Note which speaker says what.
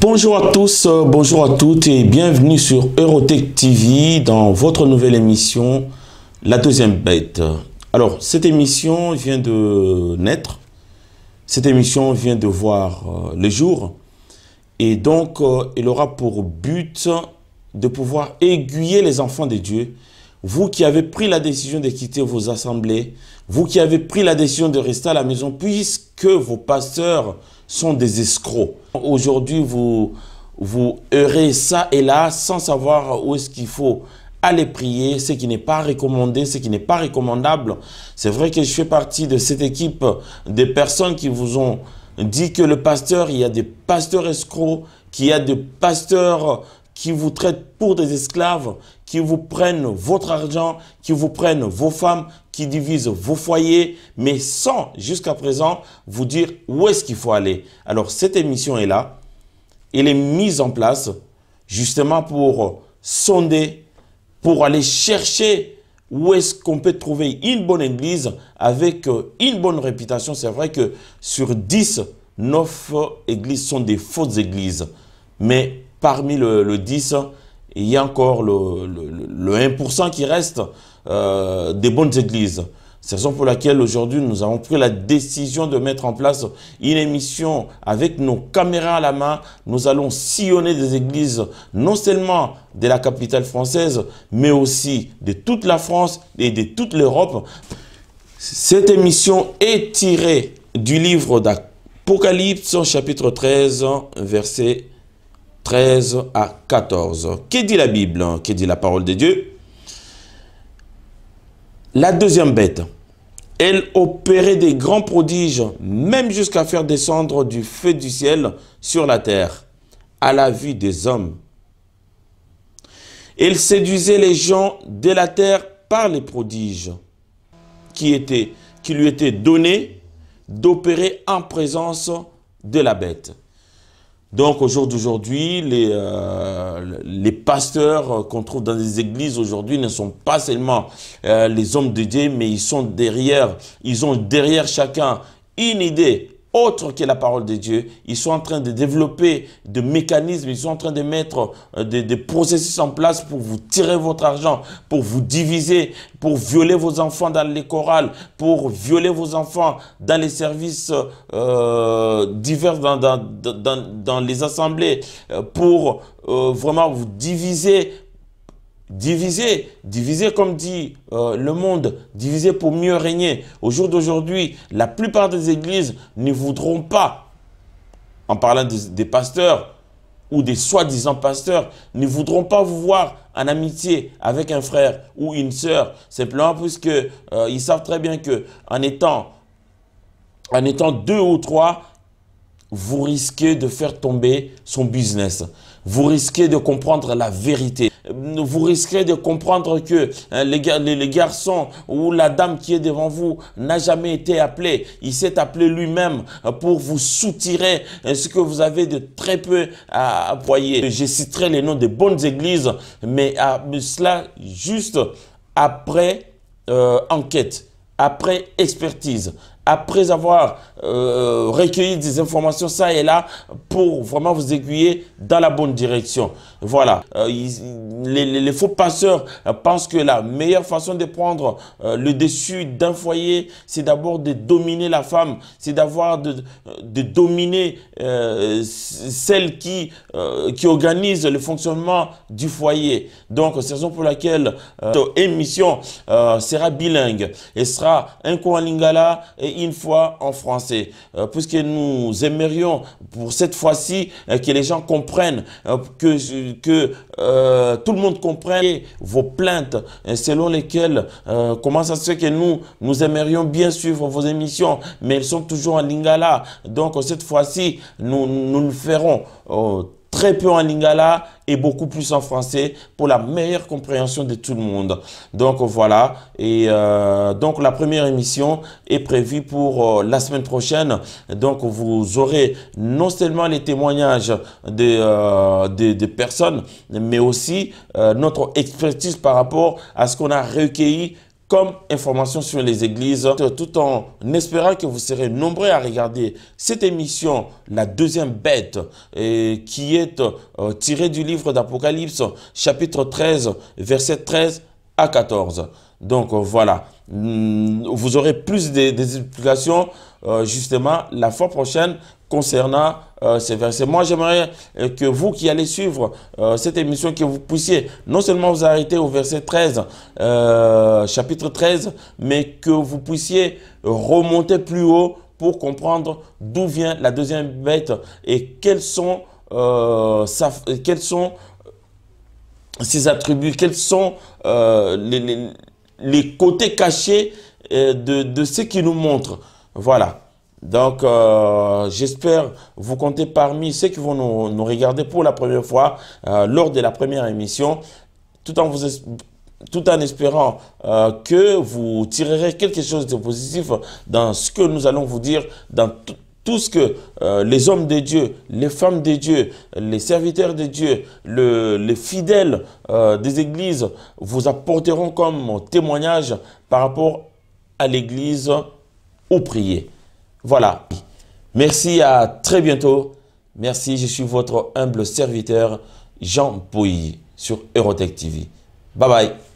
Speaker 1: Bonjour à tous, bonjour à toutes et bienvenue sur Eurotech TV dans votre nouvelle émission, La Deuxième Bête. Alors, cette émission vient de naître, cette émission vient de voir le jour et donc elle aura pour but de pouvoir aiguiller les enfants de Dieu. Vous qui avez pris la décision de quitter vos assemblées, vous qui avez pris la décision de rester à la maison puisque vos pasteurs sont des escrocs. Aujourd'hui, vous heurez ça et là sans savoir où est-ce qu'il faut aller prier, ce qui n'est pas recommandé, ce qui n'est pas recommandable. C'est vrai que je fais partie de cette équipe de personnes qui vous ont dit que le pasteur, il y a des pasteurs escrocs, qu'il y a des pasteurs qui vous traitent pour des esclaves, qui vous prennent votre argent, qui vous prennent vos femmes, qui divisent vos foyers, mais sans, jusqu'à présent, vous dire où est-ce qu'il faut aller. Alors, cette émission est là. Elle est mise en place justement pour sonder, pour aller chercher où est-ce qu'on peut trouver une bonne église avec une bonne réputation. C'est vrai que sur 10, 9 églises sont des fausses églises. Mais parmi le 10, il y a encore le 1% qui reste des bonnes églises. C'est la raison pour laquelle aujourd'hui nous avons pris la décision de mettre en place une émission avec nos caméras à la main. Nous allons sillonner des églises non seulement de la capitale française, mais aussi de toute la France et de toute l'Europe. Cette émission est tirée du livre d'Apocalypse, chapitre 13, verset 13 à 14. Que dit la Bible? Que dit la parole de Dieu? La deuxième bête, elle opérait des grands prodiges, même jusqu'à faire descendre du feu du ciel sur la terre, à la vue des hommes. Elle séduisait les gens de la terre par les prodiges qui lui étaient donnés d'opérer en présence de la bête. Donc, au jour d'aujourd'hui, les pasteurs qu'on trouve dans les églises aujourd'hui ne sont pas seulement les hommes de Dieu, mais ils ont derrière chacun une idée autre que la parole de Dieu. Ils sont en train de développer des mécanismes, ils sont en train de mettre des processus en place pour vous tirer votre argent, pour vous diviser, pour violer vos enfants dans les chorales, pour violer vos enfants dans les services divers dans les assemblées, pour vraiment vous diviser. Diviser comme dit le monde, diviser pour mieux régner. Au jour d'aujourd'hui, la plupart des églises ne voudront pas, en parlant des pasteurs ou des soi-disant pasteurs, ne voudront pas vous voir en amitié avec un frère ou une sœur, simplement puisque ils savent très bien que en étant 2 ou 3, vous risquez de faire tomber son business. Vous risquez de comprendre la vérité. Vous risquez de comprendre que les garçons ou la dame qui est devant vous n'a jamais été appelé. Il s'est appelé lui-même pour vous soutirer ce que vous avez de très peu à employer. Je citerai les noms des bonnes églises, mais cela juste après enquête, après expertise. Après avoir recueilli des informations ça et là pour vraiment vous aiguiller dans la bonne direction. Voilà. Les faux pasteurs pensent que la meilleure façon de prendre le dessus d'un foyer, c'est d'abord de dominer la femme, c'est de dominer celle qui organise le fonctionnement du foyer. Donc, c'est la raison pour laquelle l'émission sera bilingue. Elle sera un coup en lingala et une fois en français, puisque nous aimerions pour cette fois-ci que les gens comprennent, que tout le monde comprenne vos plaintes selon lesquelles, comment ça se fait que nous aimerions bien suivre vos émissions, mais elles sont toujours en lingala. Donc cette fois-ci, nous le ferons très peu en lingala et beaucoup plus en français pour la meilleure compréhension de tout le monde. Donc voilà, et donc la première émission est prévue pour la semaine prochaine. Donc vous aurez non seulement les témoignages des personnes, mais aussi notre expertise par rapport à ce qu'on a recueilli comme information sur les églises, tout en espérant que vous serez nombreux à regarder cette émission, la deuxième bête, qui est tirée du livre d'Apocalypse, chapitre 13, verset 13 à 14. Donc voilà, vous aurez plus des explications justement la fois prochaine concernant ces versets. Moi, j'aimerais que vous qui allez suivre cette émission, que vous puissiez non seulement vous arrêter au verset 13, chapitre 13, mais que vous puissiez remonter plus haut pour comprendre d'où vient la deuxième bête et quels sont ses attributs, quels sont les côtés cachés de ce qui nous montre. Voilà. Donc, j'espère vous compter parmi ceux qui vont nous regarder pour la première fois lors de la première émission, tout en espérant que vous tirerez quelque chose de positif dans ce que nous allons vous dire, dans tout ce que les hommes de Dieu, les femmes de Dieu, les serviteurs de Dieu, les fidèles des églises vous apporteront comme témoignage par rapport à l'église ou prier. Voilà. Merci, à très bientôt. Merci, je suis votre humble serviteur Jean Pouilly sur Eurotech TV. Bye bye.